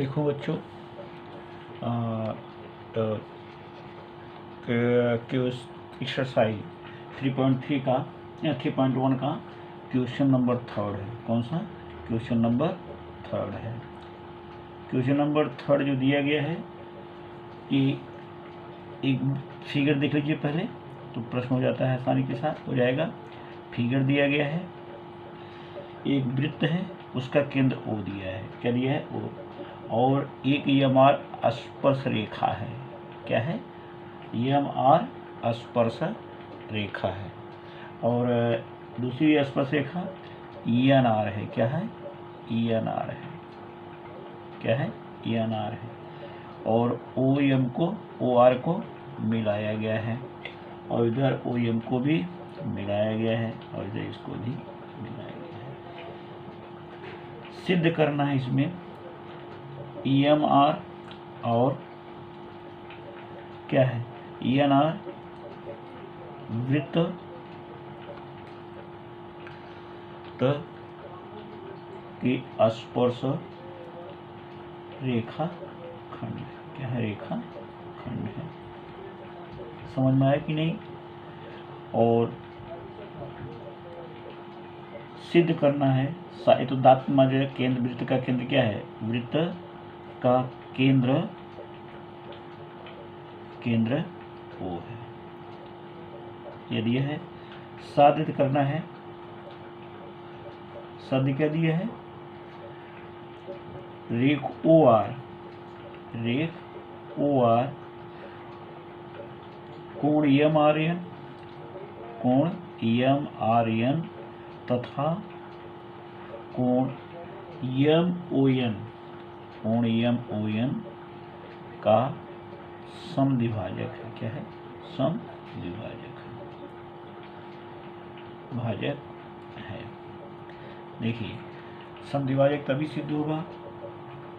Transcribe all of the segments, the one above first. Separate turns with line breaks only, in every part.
देखो बच्चों, cues exercise 3.3 का या 3.1 का क्वेश्चन नंबर 3 है। कौन सा क्वेश्चन नंबर 3 है? क्वेश्चन नंबर 3 जो दिया गया है कि एक फिगर देख लीजिए पहले, तो प्रश्न हो जाता है, आसानी के साथ हो जाएगा। फिगर दिया गया है, एक वृत्त है, उसका केंद्र O दिया है। क्या दिया है? O। और एक यमआर स्पर्श रेखा है। क्या है? यमआर स्पर्श रेखा है। और दूसरी स्पर्श रेखा ENR है। क्या है? ENR है। क्या है? ENR है। और OM को OR को मिलाया गया है, और इधर OM को भी मिलाया गया है, और इधर इसको भी मिलाया गया है। सिद्ध करना है इसमें EMR और क्या है? ENR वृत्त की स्पर्श रेखा खंड। क्या है? रेखा खंड है। समझ में आया कि नहीं? और सिद्ध करना है, तो दात्मा जो है केंद्र, वृत्त का केंद्र क्या है? वृत्त का केंद्र O है। यदि यह है साधित करना है, साध्य क्या दिया है? रेख OR कोण MRN तथा कोण MON का समद्विभाजक है। क्या है? समद्विभाजक है। देखिए, समद्विभाजक तभी सिद्ध होगा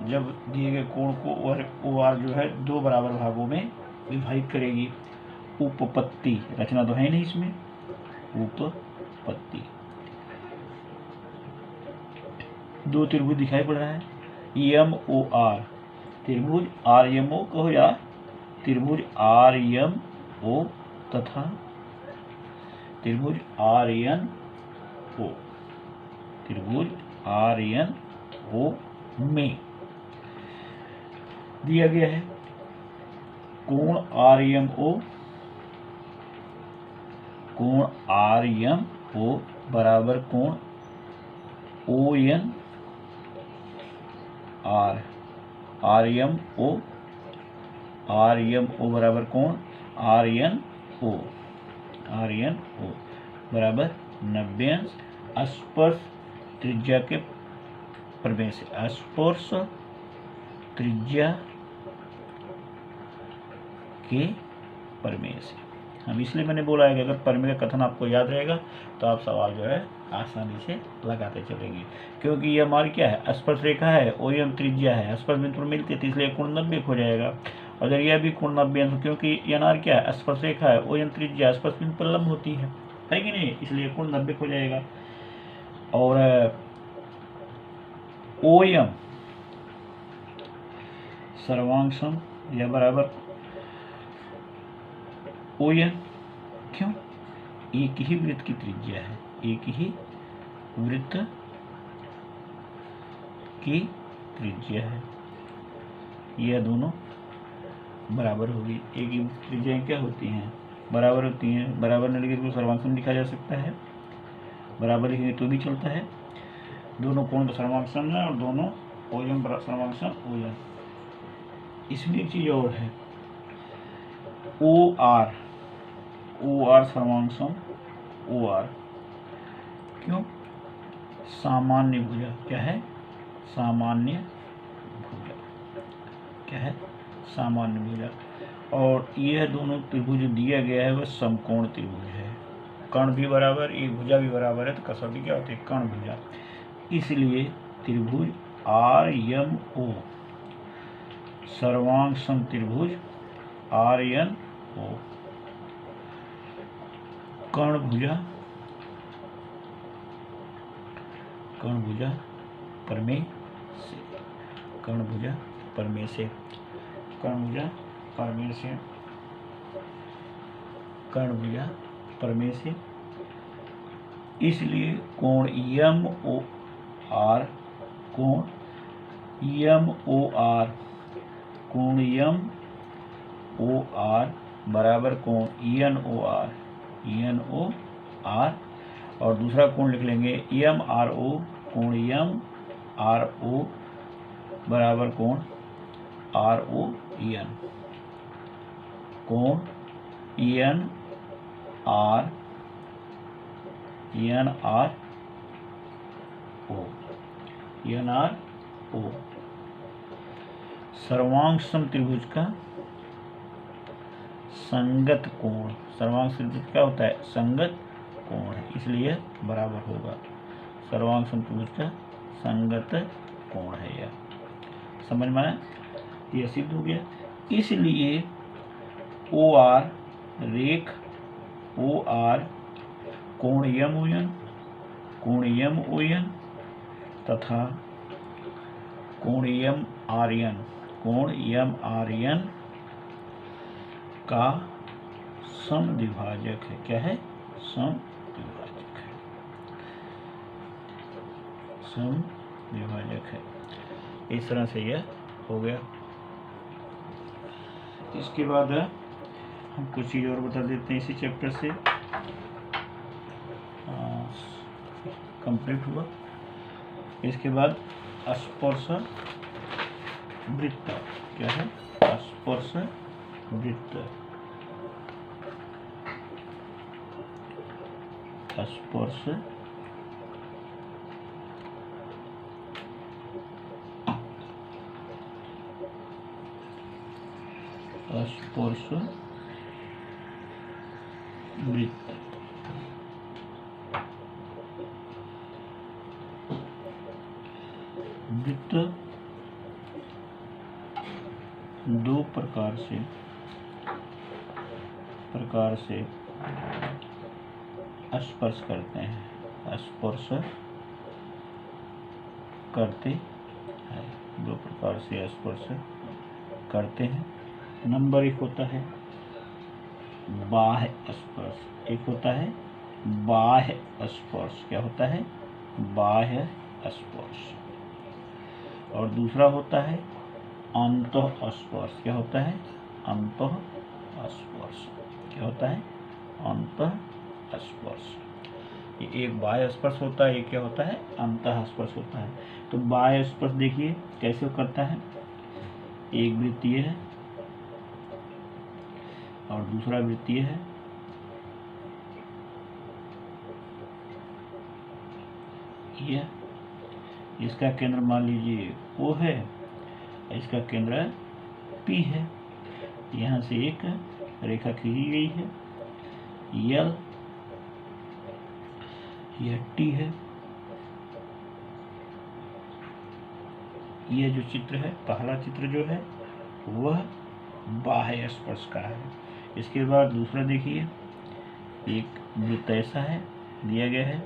जब दिए गए कोण को OR जो है दो बराबर भागों में विभाजित करेगी। उपपत्ति रचना तो है नहीं इसमें, उपपत्ति। दो त्रिभुज दिखाई पड़ रहा है, MOR त्रिभुज RMO कहो या त्रिभुज RMO तथा त्रिभुज RNO में दिया गया है कोण RMO बराबर कोण ONR। RMO बराबर कोण RNO बराबर 90 स्पर्श त्रिज्या के प्रमेय से। स्पर्श त्रिज्या के प्रमेय से। हम इसलिए मैंने बोला है कि अगर प्रमेय का कथन आपको याद रहेगा तो आप सवाल जो है आसानी से लगाते चलेंगे, क्योंकि ये हमारी क्या है? स्पर्श रेखा है, OM त्रिज्या है, स्पर्श बिंदु पर मिलती है, इसलिए कोण 90 हो जाएगा। अगर यह भी कोण 90, क्योंकि NR क्या है? स्पर्श रेखा है, OM त्रिज्या स्पर्श बिंदु पर लंब होती है कि नहीं? इसलिए कोण 90 हो जाएगा। और OM सर्वांग सम या बराबर ON। क्यों? एक ही वृत्त की त्रिज्या है, एक ही वृत्त की त्रिज्या है, यह दोनों बराबर होगी। एक ही त्रिज्याएं क्या होती हैं? बराबर होती हैं। बराबर न लिखे तो सर्वांग सम लिखा जा सकता है, बराबर लिखेंगे तो भी चलता है। दोनों कोण का सर्वांग सम है और दोनों OM सर्वांग सम ON। इसमें एक चीज और है, OR सर्वांग सम OR। क्यों? सामान्य भुजा। क्या है? सामान्य भुजा। क्या है? सामान्य भुजा। और यह दोनों त्रिभुज दिया गया है वह समकोण त्रिभुज है। कर्ण भी बराबर, एक भुजा भी बराबर है, तो कसौटी क्या होती है? कर्ण भुजा। इसलिए त्रिभुज RMO सर्वांग सम त्रिभुज RNO कर्ण भुजा प्रमेय से। कर्ण भुजा परमे से, कर्णभुजा परमे से, कर्णभुजा परमे से। इसलिए कोण यम ओ आर, कोण यम ओ आर, कोण यम ओ आर बराबर कोण N O R, N O R. और दूसरा कोण लिख लेंगे एम आर ओ, कोण एम आर ओ बराबर कोण आर ओ एन, कोण N R O, N R O. सर्वांग सम त्रिभुज का संगत कोण, सर्वांग त्रिभुज क्या होता है? संगत कोण है, इसलिए बराबर होगा। सर्वांग सम त्रिभुज का संगत कोण है यह, समझ में आया? यह सिद्ध हो गया। इसलिए ओ आर रेख ओ आर कोण यम ओ एन, कोण यम ओ एन तथा कोण यम आर एन, कोण यम आर एन का समद्विभाजक है। क्या है? समद्विभाजक है, समद्विभाजक है। इस तरह से यह हो गया। इसके बाद हम कुछ चीज़ और बता देते हैं इसी चैप्टर से, कंप्लीट हुआ। इसके बाद स्पर्श वृत्त, क्या है? स्पर्श वृत्त, स्पर्श स्पर्श वृत्त। वृत्त दो प्रकार से स्पर्श करते हैं, स्पर्श करते हैं, दो प्रकार से स्पर्श करते हैं। नंबर एक होता है बाह्य स्पर्श, एक होता है बाह्य स्पर्श। क्या होता है? बाह्य स्पर्श। और दूसरा होता है अंतः स्पर्श। क्या होता है? अंतः स्पर्श। क्या होता है? अंतः स्पर्श। ये एक बाह्य स्पर्श होता है, एक क्या होता है? अंतः स्पर्श होता है। तो बाह्य स्पर्श देखिए कैसे करता है। एक वृत्तीय है और दूसरा वृत्तीय है। यह इसका केंद्र मान लीजिए O है, इसका केंद्र P है। यहाँ से एक रेखा खींची गई है L, यह T है। यह जो चित्र है, पहला चित्र जो है वह बाह्य स्पर्श का है। इसके बाद दूसरा देखिए, एक वृत्त ऐसा है दिया गया है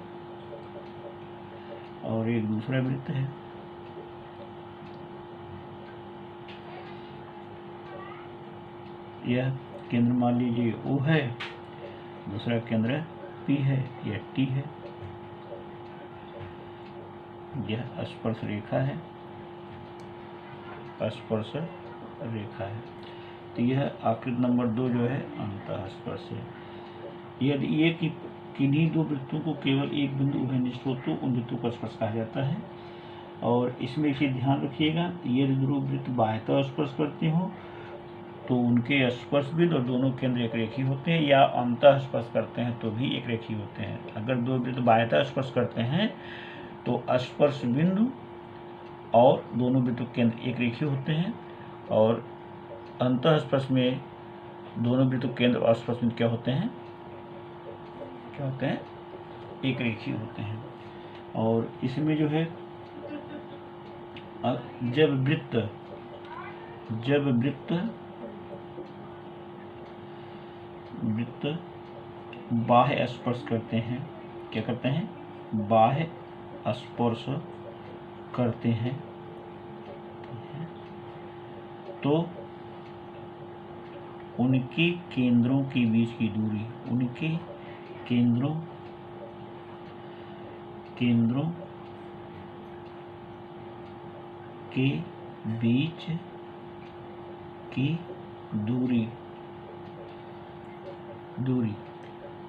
और एक दूसरा वृत्त है। यह केंद्र मान लीजिए O है, दूसरा केंद्र P है, यह T है। यह स्पर्श रेखा है, स्पर्श रेखा है। तो यह आकृति नंबर 2 जो है अंतः स्पर्श है। यदि ये कि किन्हीं दो वृत्तों को केवल एक बिंदु उभयनिष्ठ हो तो उन वृत्तों को स्पर्श कहा जाता है। और इसमें इसे ध्यान रखिएगा, यदि दो वृत्त बाह्यतः स्पर्श करते हो तो उनके स्पर्श बिंदु और दोनों केंद्र एक रेखी होते हैं, या अंतः स्पर्श करते हैं तो भी एक रेखी होते हैं। अगर दो वृत्त बाह्यतः स्पर्श करते हैं तो स्पर्श बिंदु और दोनों वृत्तों के केंद्र एक रेखी होते हैं, और अंतः स्पर्श में दोनों वृत्तों के केंद्र और स्पर्श बिंदु क्या होते हैं? क्या होते हैं? एक रेखी होते हैं। और इसमें जो है जब वृत्त बाह्य स्पर्श करते हैं, क्या करते हैं? बाह्य स्पर्श करते हैं तो उनके केंद्रों के बीच की दूरी, उनके केंद्रों के बीच की दूरी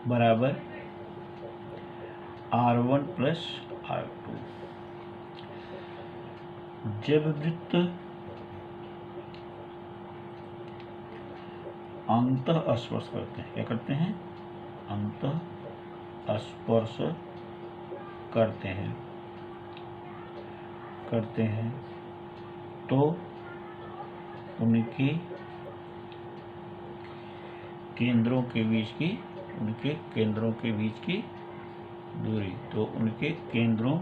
बराबर R1 प्लस R2। जब वृत्त अंतः स्पर्श करते हैं, क्या करते हैं? अंतः स्पर्श करते हैं तो उनके केंद्रों के बीच की दूरी, तो उनके केंद्रों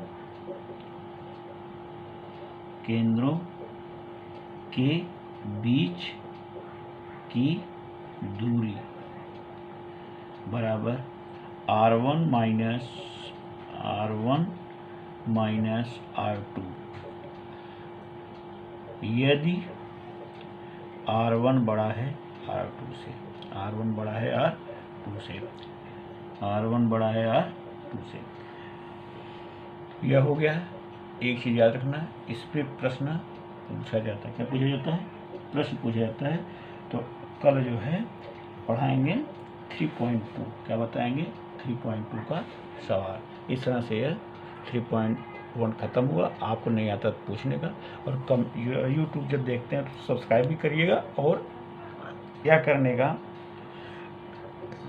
के बीच की दूरी बराबर R1 माइनस R2। यदि R1 बड़ा है R2 से, यह हो गया। एक चीज याद रखना, इस पे प्रश्न पूछा जाता है। क्या पूछा जाता है? प्रश्न पूछा जाता है। तो कल जो है पढ़ाएंगे 3.2, क्या बताएंगे? 3.2 का सवाल। इस तरह से यह 3.1 खत्म हुआ। आपको नहीं आता तो पूछने का, और यूट्यूब जब देखते हैं तो सब्सक्राइब भी करिएगा, और क्या करने का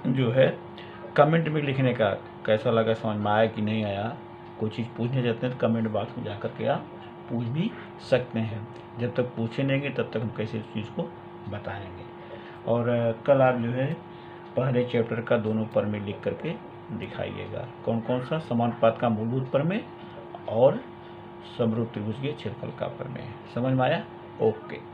जो है कमेंट में लिखने का, कैसा लगा, समझ में आया कि नहीं आया। कोई चीज़ पूछने जाते हैं तो कमेंट बॉक्स में जाकर के आप पूछ भी सकते हैं। जब तक पूछे नहीं तब तक हम कैसे इस चीज़ को बताएंगे। और कल आप जो है पहले चैप्टर का दोनों प्रमेय लिख करके दिखाइएगा। कौन कौन सा? समानुपात का मूलभूत प्रमेय और समरूप त्रिभुज के क्षेत्रफल का प्रमेय। समझ में आया? ओके।